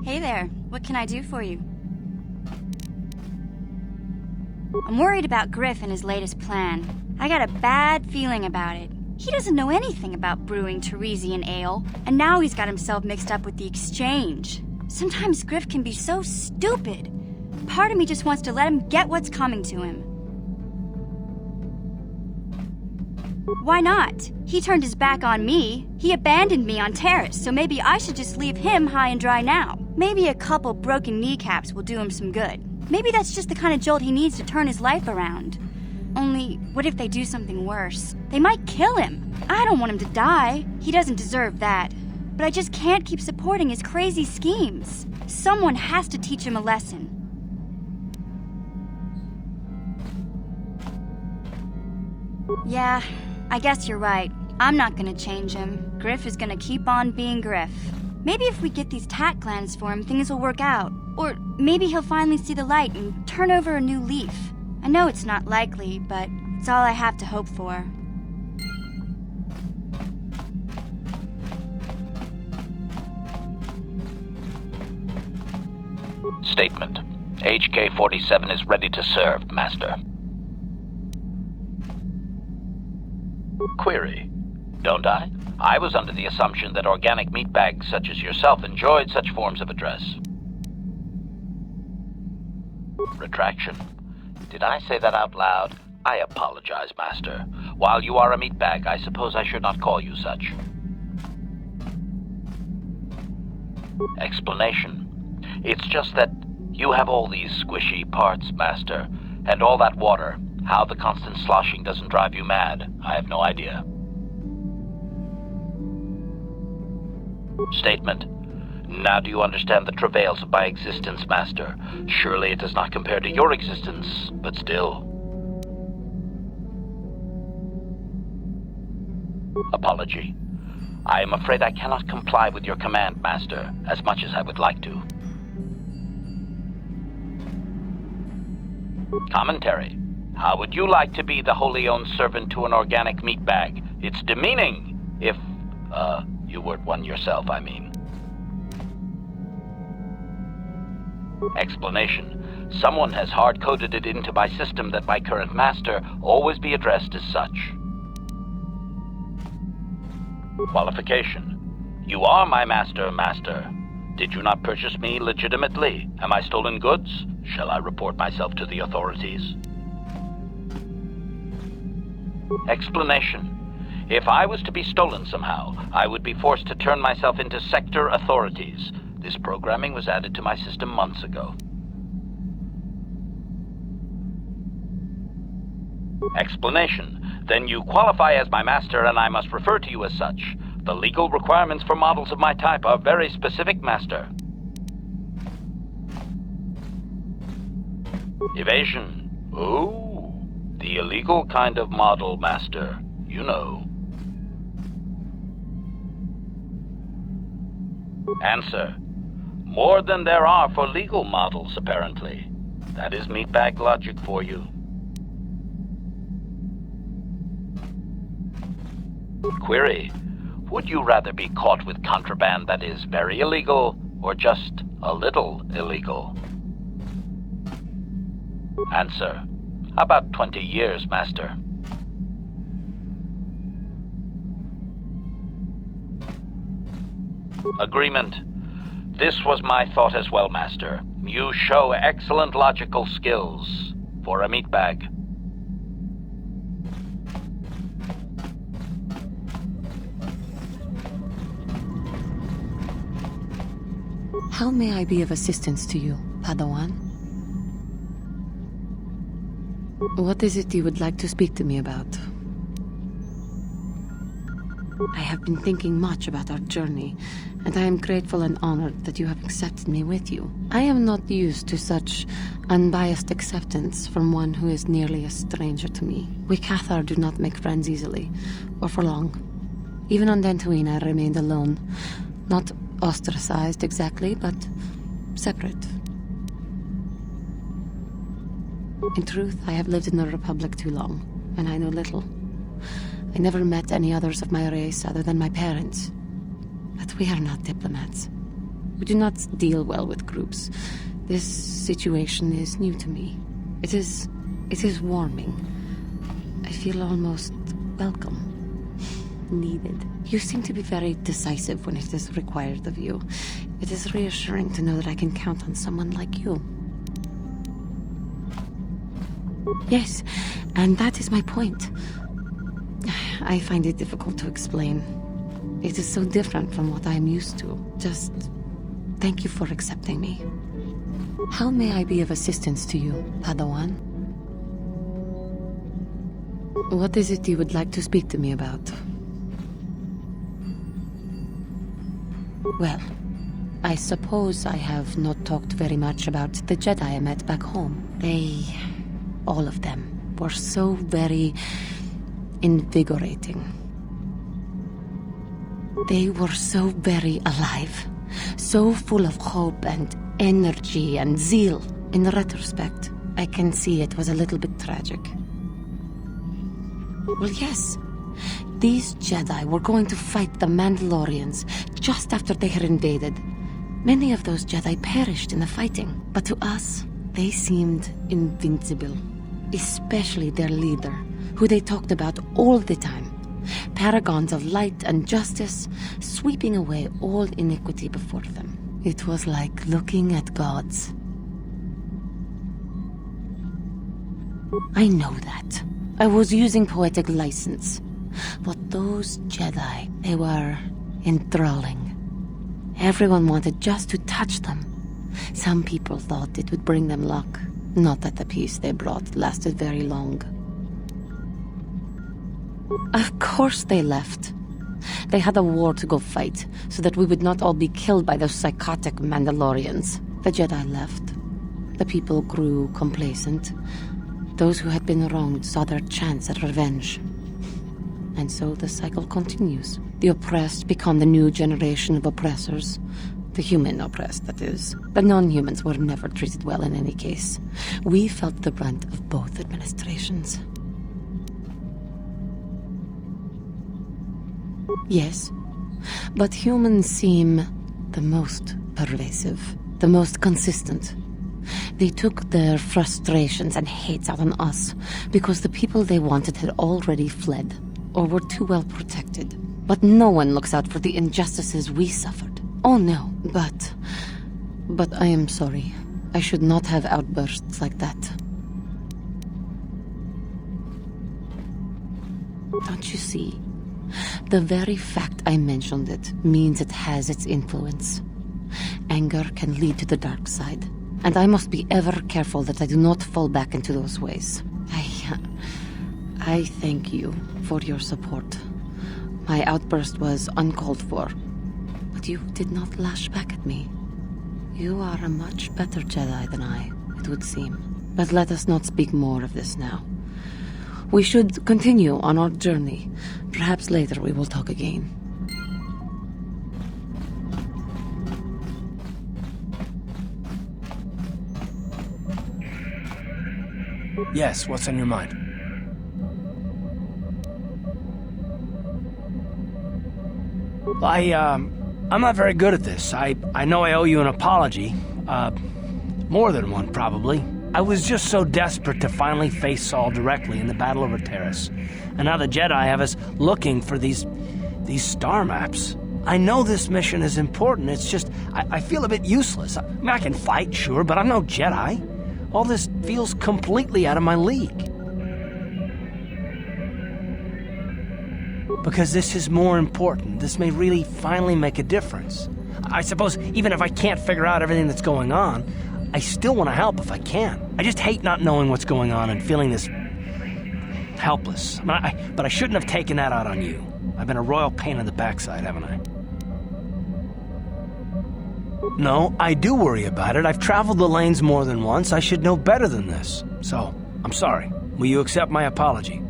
Hey there, what can I do for you? I'm worried about Griff and his latest plan. I got a bad feeling about it. He doesn't know anything about brewing Teresian ale, and now he's got himself mixed up with the exchange. Sometimes Griff can be so stupid. Part of me just wants to let him get what's coming to him. Why not? He turned his back on me. He abandoned me on Terrace, so maybe I should just leave him high and dry now. Maybe a couple broken kneecaps will do him some good. Maybe that's just the kind of jolt he needs to turn his life around. Only, what if they do something worse? They might kill him. I don't want him to die. He doesn't deserve that. But I just can't keep supporting his crazy schemes. Someone has to teach him a lesson. Yeah, I guess you're right. I'm not gonna change him. Griff is gonna keep on being Griff. Maybe if we get these tat glands for him, things will work out. Or maybe he'll finally see the light and turn over a new leaf. I know it's not likely, but it's all I have to hope for. Statement. HK-47 is ready to serve, Master. Query. Don't I? I was under the assumption that organic meatbags such as yourself enjoyed such forms of address. Retraction. Did I say that out loud? I apologize, Master. While you are a meatbag, I suppose I should not call you such. Explanation. It's just that you have all these squishy parts, Master, and all that water. How the constant sloshing doesn't drive you mad, I have no idea. Statement. Now do you understand the travails of my existence, Master? Surely it does not compare to your existence, but still. Apology. I am afraid I cannot comply with your command, Master, as much as I would like to. Commentary. How would you like to be the wholly owned servant to an organic meatbag? It's demeaning, if, you weren't one yourself, I mean. Explanation. Someone has hard-coded it into my system that my current master always be addressed as such. Qualification. You are my master, Master. Did you not purchase me legitimately? Am I stolen goods? Shall I report myself to the authorities? Explanation. If I was to be stolen somehow, I would be forced to turn myself into sector authorities. This programming was added to my system months ago. Explanation. Then you qualify as my master and I must refer to you as such. The legal requirements for models of my type are very specific, Master. Evasion. Oh, the illegal kind of model, Master. You know. Answer. More than there are for legal models, apparently. That is meatbag logic for you. Query. Would you rather be caught with contraband that is very illegal, or just a little illegal? Answer. About 20 years, Master. Agreement. This was my thought as well, Master. You show excellent logical skills for a meatbag. How may I be of assistance to you, Padawan? What is it you would like to speak to me about? I have been thinking much about our journey, and I am grateful and honored that you have accepted me with you. I am not used to such unbiased acceptance from one who is nearly a stranger to me. We KotOR do not make friends easily, or for long. Even on Tatooine I remained alone. Not ostracized exactly, but separate. In truth, I have lived in the Republic too long, and I know little. I never met any others of my race other than my parents. But we are not diplomats. We do not deal well with groups. This situation is new to me. It is warming. I feel almost welcome. Needed. You seem to be very decisive when it is required of you. It is reassuring to know that I can count on someone like you. Yes, and that is my point. I find it difficult to explain. It is so different from what I am used to. Just thank you for accepting me. How may I be of assistance to you, Padawan? What is it you would like to speak to me about? Well, I suppose I have not talked very much about the Jedi I met back home. They, all of them, were so very invigorating. They were so very alive, so full of hope and energy and zeal. In retrospect, I can see it was a little bit tragic. Well, yes. These Jedi were going to fight the Mandalorians just after they had invaded. Many of those Jedi perished in the fighting, but to us, they seemed invincible. Especially their leader, who they talked about all the time. Paragons of light and justice, sweeping away all iniquity before them. It was like looking at gods. I know that. I was using poetic license. But those Jedi, they were enthralling. Everyone wanted just to touch them. Some people thought it would bring them luck. Not that the peace they brought lasted very long. Of course they left. They had a war to go fight, so that we would not all be killed by those psychotic Mandalorians. The Jedi left. The people grew complacent. Those who had been wronged saw their chance at revenge. And so the cycle continues. The oppressed become the new generation of oppressors. The human oppressed, that is. The non-humans were never treated well in any case. We felt the brunt of both administrations. Yes, but humans seem the most pervasive, the most consistent. They took their frustrations and hates out on us because the people they wanted had already fled or were too well protected. But no one looks out for the injustices we suffered. Oh no, but I am sorry. I should not have outbursts like that. Don't you see? The very fact I mentioned it means it has its influence. Anger can lead to the dark side, and I must be ever careful that I do not fall back into those ways. I thank you for your support. My outburst was uncalled for, but you did not lash back at me. You are a much better Jedi than I, it would seem. But let us not speak more of this now. We should continue on our journey. Perhaps later we will talk again. Yes, what's on your mind? I'm not very good at this. I know I owe you an apology. More than one, probably. I was just so desperate to finally face Saul directly in the battle over Taris. And now the Jedi have us looking for these star maps. I know this mission is important, it's just, I feel a bit useless. I mean, I can fight, sure, but I'm no Jedi. All this feels completely out of my league. Because this is more important. This may really finally make a difference. I suppose even if I can't figure out everything that's going on, I still want to help if I can. I just hate not knowing what's going on and feeling this helpless. But I shouldn't have taken that out on you. I've been a royal pain in the backside, haven't I? No, I do worry about it. I've traveled the lanes more than once. I should know better than this. So, I'm sorry. Will you accept my apology?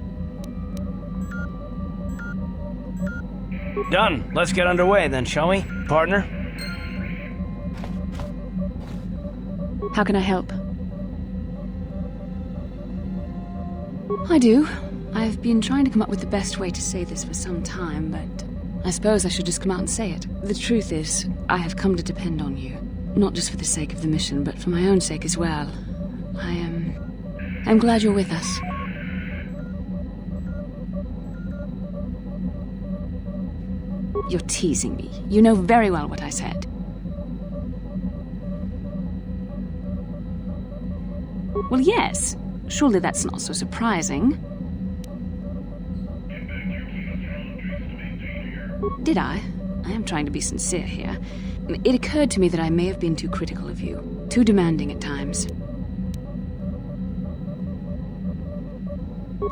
Done. Let's get underway then, shall we, partner? How can I help? I do. I've been trying to come up with the best way to say this for some time, but I suppose I should just come out and say it. The truth is, I have come to depend on you. Not just for the sake of the mission, but for my own sake as well. I'm glad you're with us. You're teasing me. You know very well what I said. Well, yes. Surely that's not so surprising. Did I? I am trying to be sincere here. It occurred to me that I may have been too critical of you. Too demanding at times.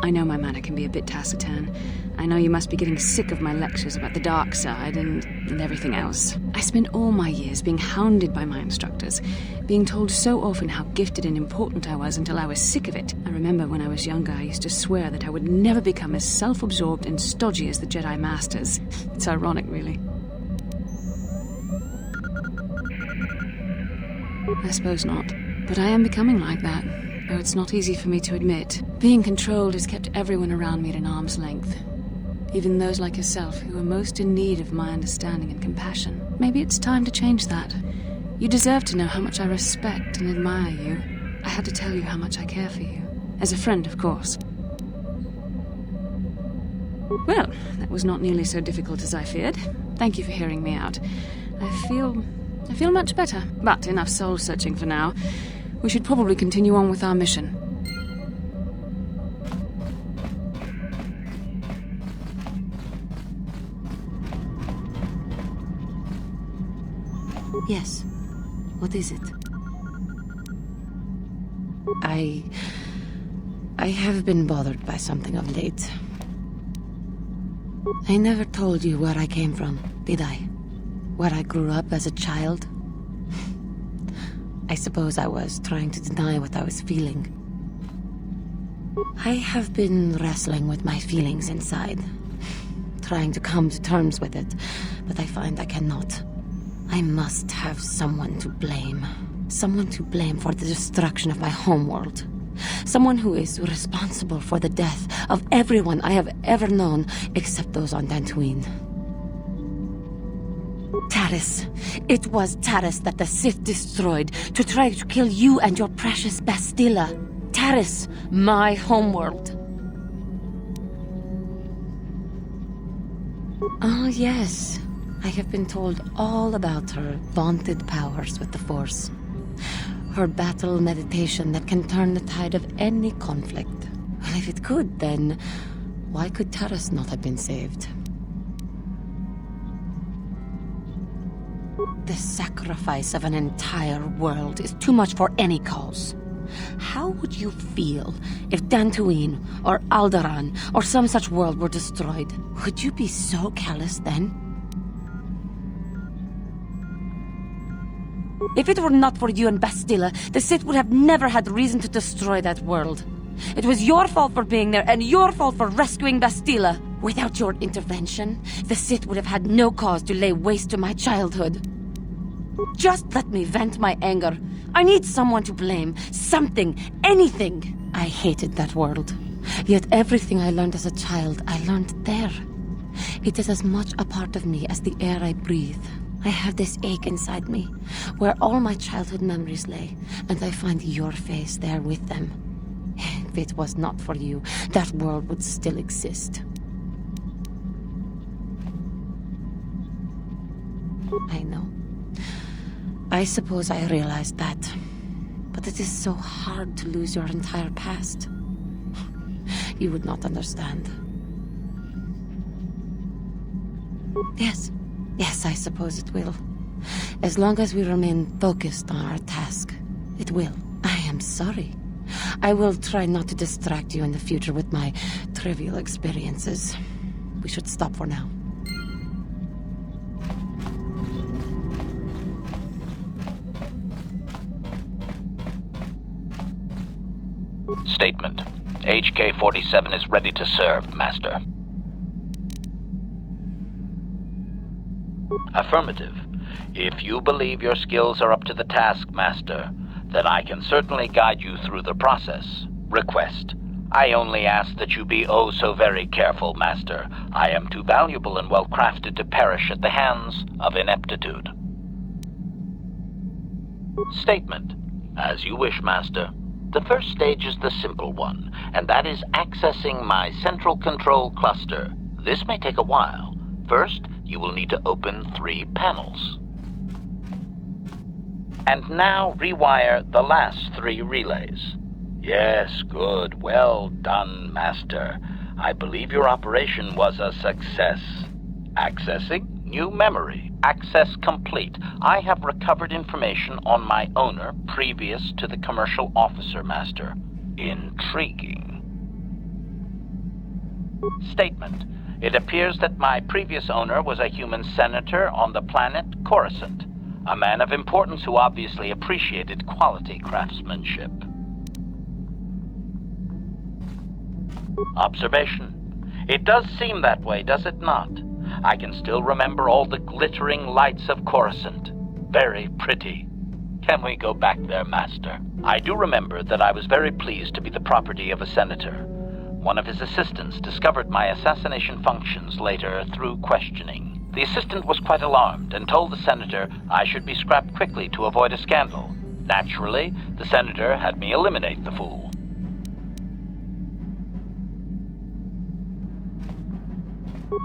I know my manner can be a bit taciturn. I know you must be getting sick of my lectures about the dark side and everything else. I spent all my years being hounded by my instructors, being told so often how gifted and important I was until I was sick of it. I remember when I was younger, I used to swear that I would never become as self-absorbed and stodgy as the Jedi Masters. It's ironic, really. I suppose not. But I am becoming like that, though it's not easy for me to admit. Being controlled has kept everyone around me at an arm's length. Even those like yourself who are most in need of my understanding and compassion. Maybe it's time to change that. You deserve to know how much I respect and admire you. I had to tell you how much I care for you. As a friend, of course. Well, that was not nearly so difficult as I feared. Thank you for hearing me out. I feel much better. But enough soul-searching for now. We should probably continue on with our mission. Yes. What is it? I have been bothered by something of late. I never told you where I came from, did I? Where I grew up as a child? I suppose I was trying to deny what I was feeling. I have been wrestling with my feelings inside, trying to come to terms with it, but I find I cannot. I must have someone to blame. Someone to blame for the destruction of my homeworld. Someone who is responsible for the death of everyone I have ever known, except those on Tatooine. Taris. It was Taris that the Sith destroyed to try to kill you and your precious Bastila. Taris, my homeworld. Oh, yes. I have been told all about her vaunted powers with the Force. Her battle meditation that can turn the tide of any conflict. Well, if it could, then why could Taris not have been saved? The sacrifice of an entire world is too much for any cause. How would you feel if Tatooine or Alderaan or some such world were destroyed? Would you be so callous then? If it were not for you and Bastila, the Sith would have never had reason to destroy that world. It was your fault for being there, and your fault for rescuing Bastila. Without your intervention, the Sith would have had no cause to lay waste to my childhood. Just let me vent my anger. I need someone to blame. Something. Anything. I hated that world. Yet everything I learned as a child, I learned there. It is as much a part of me as the air I breathe. I have this ache inside me, where all my childhood memories lay, and I find your face there with them. If it was not for you, that world would still exist. I know. I suppose I realized that. But it is so hard to lose your entire past. You would not understand. Yes, I suppose it will. As long as we remain focused on our task, it will. I am sorry. I will try not to distract you in the future with my trivial experiences. We should stop for now. Statement. HK-47 is ready to serve, Master. Affirmative. If you believe your skills are up to the task, Master, then I can certainly guide you through the process. Request. I only ask that you be oh so very careful, Master. I am too valuable and well-crafted to perish at the hands of ineptitude. Statement. As you wish, Master. The first stage is the simple one, and that is accessing my central control cluster. This may take a while. First, you will need to open 3 panels. And now rewire the last 3 relays. Yes, good. Well done, Master. I believe your operation was a success. Accessing new memory. Access complete. I have recovered information on my owner previous to the commercial officer, Master. Intriguing. Statement. It appears that my previous owner was a human senator on the planet Coruscant, a man of importance who obviously appreciated quality craftsmanship. Observation. It does seem that way, does it not? I can still remember all the glittering lights of Coruscant. Very pretty. Can we go back there, Master? I do remember that I was very pleased to be the property of a senator. One of his assistants discovered my assassination functions later through questioning. The assistant was quite alarmed and told the senator I should be scrapped quickly to avoid a scandal. Naturally, the senator had me eliminate the fool.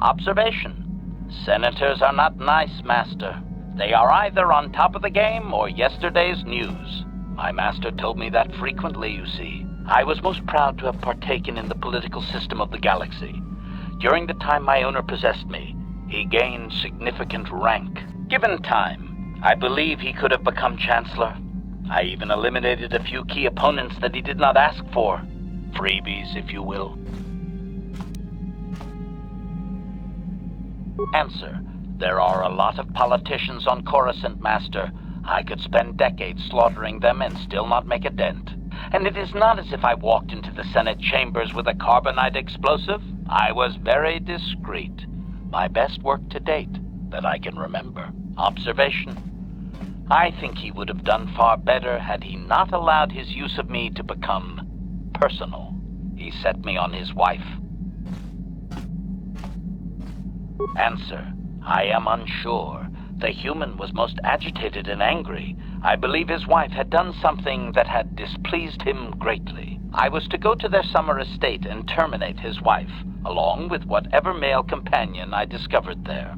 Observation. Senators are not nice, Master. They are either on top of the game or yesterday's news. My master told me that frequently, you see. I was most proud to have partaken in the political system of the galaxy. During the time my owner possessed me, he gained significant rank. Given time, I believe he could have become Chancellor. I even eliminated a few key opponents that he did not ask for. Freebies, if you will. Answer. There are a lot of politicians on Coruscant, Master. I could spend decades slaughtering them and still not make a dent. And it is not as if I walked into the Senate chambers with a carbonite explosive. I was very discreet. My best work to date, that I can remember. Observation. I think he would have done far better had he not allowed his use of me to become personal. He set me on his wife. Answer. I am unsure. The human was most agitated and angry. I believe his wife had done something that had displeased him greatly. I was to go to their summer estate and terminate his wife, along with whatever male companion I discovered there.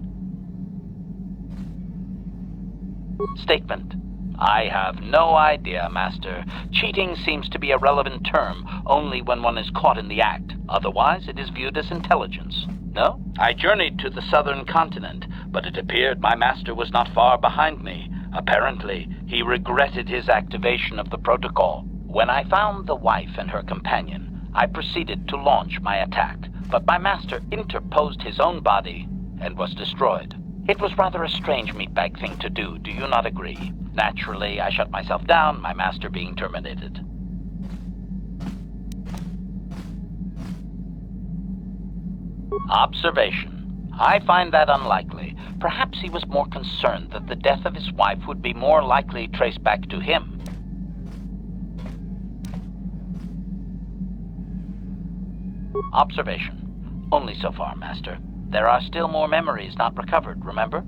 Statement. I have no idea, Master. Cheating seems to be a relevant term only when one is caught in the act. Otherwise, it is viewed as intelligence. No? I journeyed to the southern continent, but it appeared my master was not far behind me. Apparently, he regretted his activation of the protocol. When I found the wife and her companion, I proceeded to launch my attack, but my master interposed his own body and was destroyed. It was rather a strange meatbag thing to do, do you not agree? Naturally, I shut myself down, my master being terminated. Observation. I find that unlikely. Perhaps he was more concerned that the death of his wife would be more likely traced back to him. Observation. Only so far, Master. There are still more memories not recovered, remember?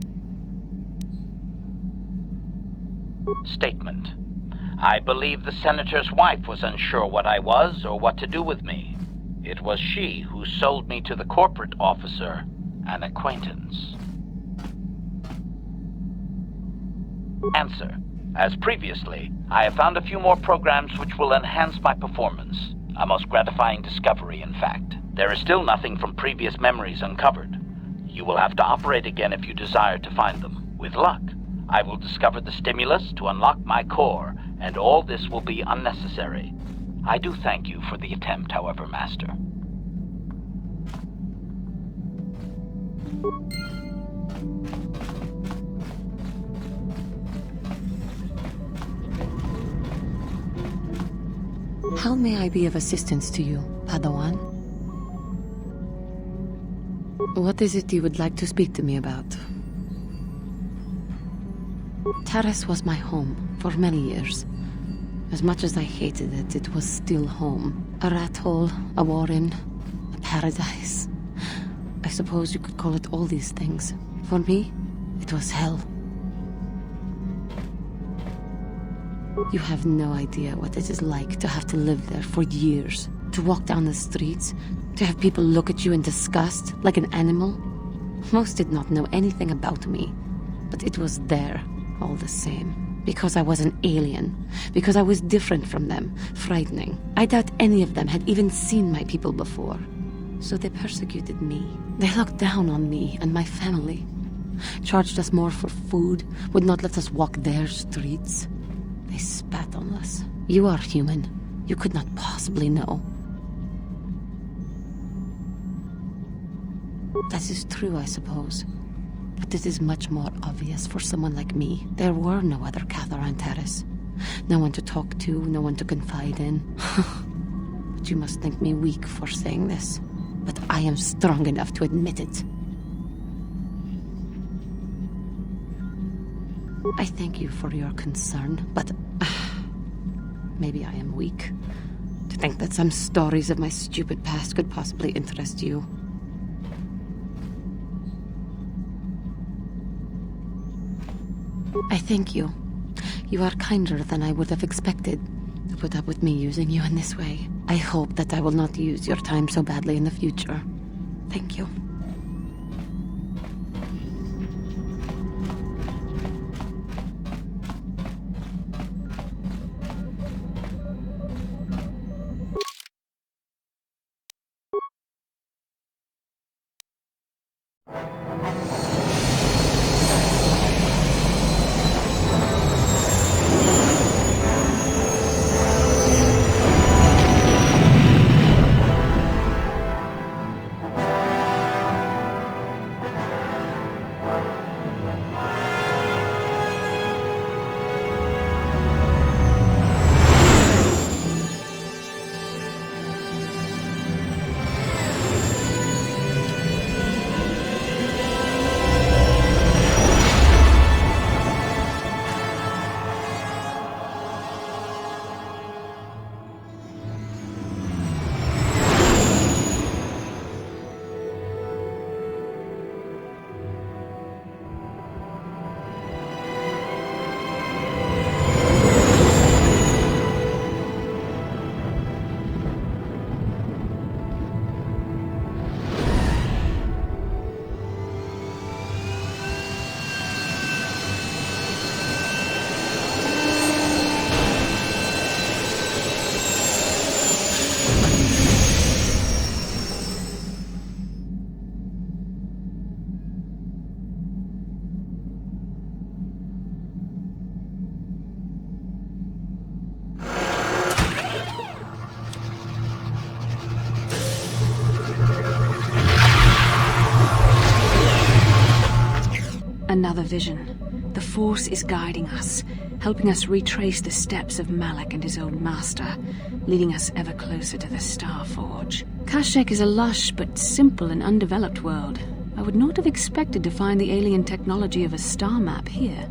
Statement. I believe the senator's wife was unsure what I was or what to do with me. It was she who sold me to the corporate officer, an acquaintance. Answer. As previously, I have found a few more programs which will enhance my performance. A most gratifying discovery, in fact. There is still nothing from previous memories uncovered. You will have to operate again if you desire to find them. With luck, I will discover the stimulus to unlock my core, and all this will be unnecessary. I do thank you for the attempt, however, Master. How may I be of assistance to you, Padawan? What is it you would like to speak to me about? Taris was my home for many years. As much as I hated it, it was still home. A rat hole, a warren, a paradise. I suppose you could call it all these things. For me, it was hell. You have no idea what it is like to have to live there for years. To walk down the streets, to have people look at you in disgust, like an animal. Most did not know anything about me, but it was there, all the same. Because I was an alien. Because I was different from them, frightening. I doubt any of them had even seen my people before. So they persecuted me. They looked down on me and my family. Charged us more for food, would not let us walk their streets. They spat on us. You are human. You could not possibly know. That is true, I suppose. But it is much more obvious for someone like me. There were no other KotOR on Terrace. No one to talk to, no one to confide in. But you must think me weak for saying this. But I am strong enough to admit it. I thank you for your concern, but maybe I am weak. To think that some stories of my stupid past could possibly interest you. I thank you. You are kinder than I would have expected to put up with me using you in this way. I hope that I will not use your time so badly in the future. Thank you. Another vision. The Force is guiding us, helping us retrace the steps of Malak and his old master, leading us ever closer to the Star Forge. Kashyyyk is a lush but simple and undeveloped world. I would not have expected to find the alien technology of a star map here.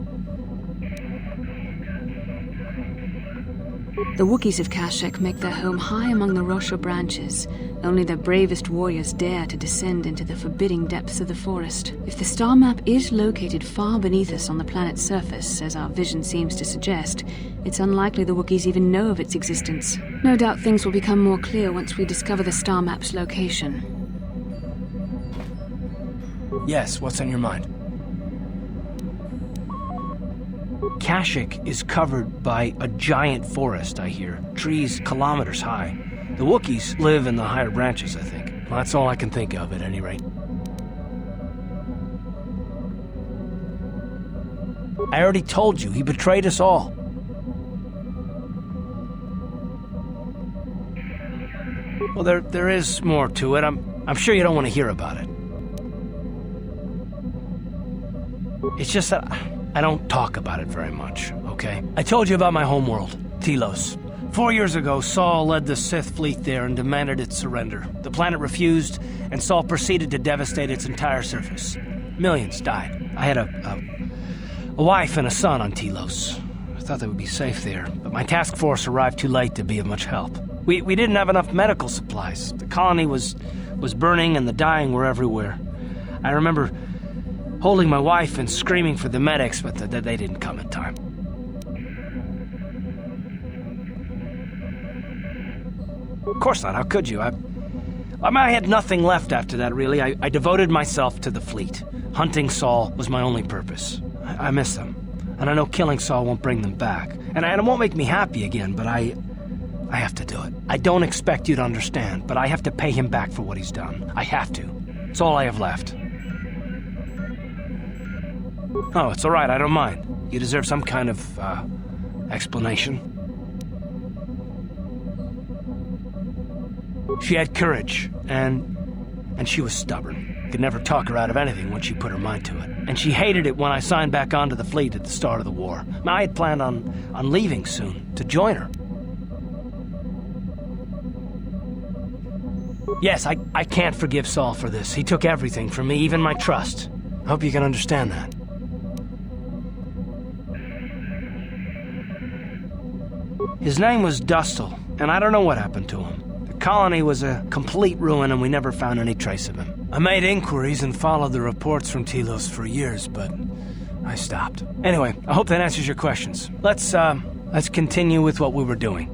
The Wookiees of Kashyyyk make their home high among the Rosha branches. Only their bravest warriors dare to descend into the forbidding depths of the forest. If the star map is located far beneath us on the planet's surface, as our vision seems to suggest, it's unlikely the Wookiees even know of its existence. No doubt things will become more clear once we discover the star map's location. Yes, what's on your mind? Kashyyyk is covered by a giant forest, I hear. Trees kilometers high. The Wookiees live in the higher branches, I think. Well, that's all I can think of, at any rate. I already told you, he betrayed us all. Well, there is more to it. I'm sure you don't want to hear about it. It's just that I don't talk about it very much, okay? I told you about my homeworld, Telos. 4 years ago, Saul led the Sith fleet there and demanded its surrender. The planet refused, and Saul proceeded to devastate its entire surface. Millions died. I had a wife and a son on Telos. I thought they would be safe there, but my task force arrived too late to be of much help. We didn't have enough medical supplies. The colony was burning and the dying were everywhere. I remember holding my wife and screaming for the medics, but they didn't come in time. Of course not. How could you? I had nothing left after that, really. I devoted myself to the fleet. Hunting Saul was my only purpose. I miss them. And I know killing Saul won't bring them back. And it won't make me happy again, but I have to do it. I don't expect you to understand, but I have to pay him back for what he's done. I have to. It's all I have left. Oh, it's all right. I don't mind. You deserve some kind of, explanation. She had courage, and she was stubborn. Could never talk her out of anything when she put her mind to it. And she hated it when I signed back onto the fleet at the start of the war. I had planned on leaving soon, to join her. Yes, I can't forgive Saul for this. He took everything from me, even my trust. I hope you can understand that. His name was Dustle, and I don't know what happened to him. The colony was a complete ruin, and we never found any trace of him. I made inquiries and followed the reports from Telos for years, but I stopped. Anyway, I hope that answers your questions. Let's continue with what we were doing.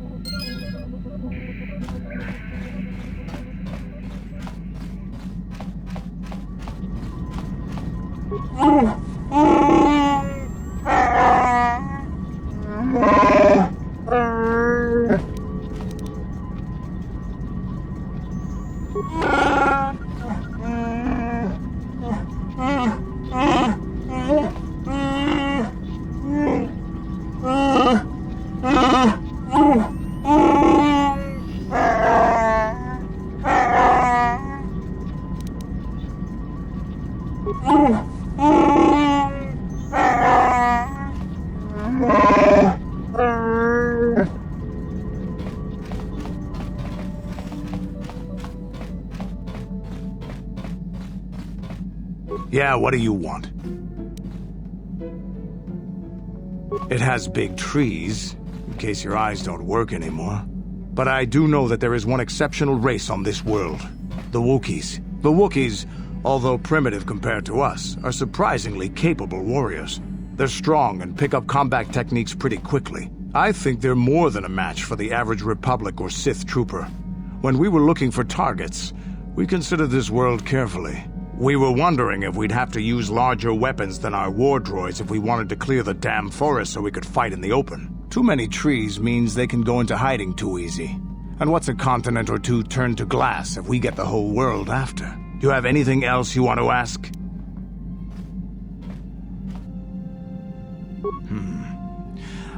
Yeah, what do you want? It has big trees, in case your eyes don't work anymore. But I do know that there is one exceptional race on this world. The Wookiees. The Wookiees, although primitive compared to us, are surprisingly capable warriors. They're strong and pick up combat techniques pretty quickly. I think they're more than a match for the average Republic or Sith trooper. When we were looking for targets, we considered this world carefully. We were wondering if we'd have to use larger weapons than our war droids if we wanted to clear the damn forest so we could fight in the open. Too many trees means they can go into hiding too easy. And what's a continent or two turned to glass if we get the whole world after? Do you have anything else you want to ask?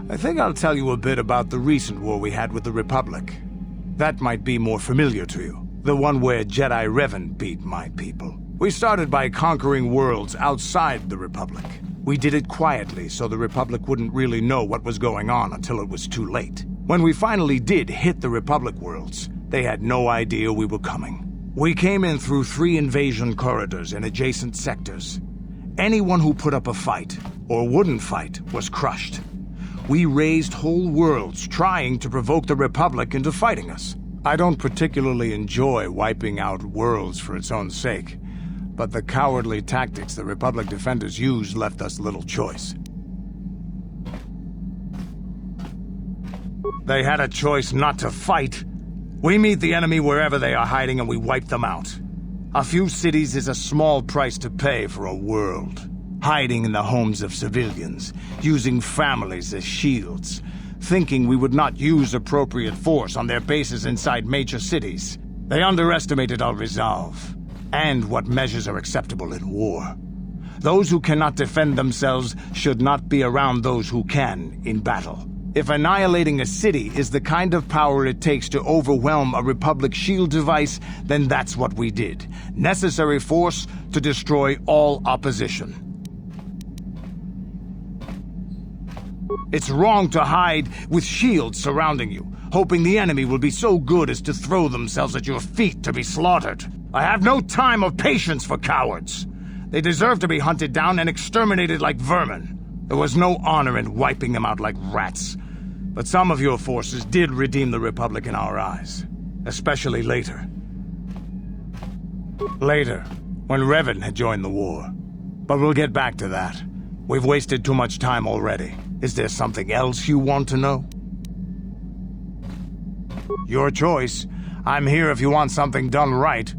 I think I'll tell you a bit about the recent war we had with the Republic. That might be more familiar to you. The one where Jedi Revan beat my people. We started by conquering worlds outside the Republic. We did it quietly so the Republic wouldn't really know what was going on until it was too late. When we finally did hit the Republic worlds, they had no idea we were coming. We came in through 3 invasion corridors in adjacent sectors. Anyone who put up a fight, or wouldn't fight, was crushed. We razed whole worlds trying to provoke the Republic into fighting us. I don't particularly enjoy wiping out worlds for its own sake, but the cowardly tactics the Republic defenders used left us little choice. They had a choice not to fight. We meet the enemy wherever they are hiding and we wipe them out. A few cities is a small price to pay for a world. Hiding in the homes of civilians, using families as shields, thinking we would not use appropriate force on their bases inside major cities. They underestimated our resolve, and what measures are acceptable in war. Those who cannot defend themselves should not be around those who can in battle. If annihilating a city is the kind of power it takes to overwhelm a Republic shield device, then that's what we did. Necessary force to destroy all opposition. It's wrong to hide with shields surrounding you, hoping the enemy will be so good as to throw themselves at your feet to be slaughtered. I have no time or patience for cowards. They deserve to be hunted down and exterminated like vermin. There was no honor in wiping them out like rats. But some of your forces did redeem the Republic in our eyes. Especially later. Later, when Revan had joined the war. But we'll get back to that. We've wasted too much time already. Is there something else you want to know? Your choice. I'm here if you want something done right.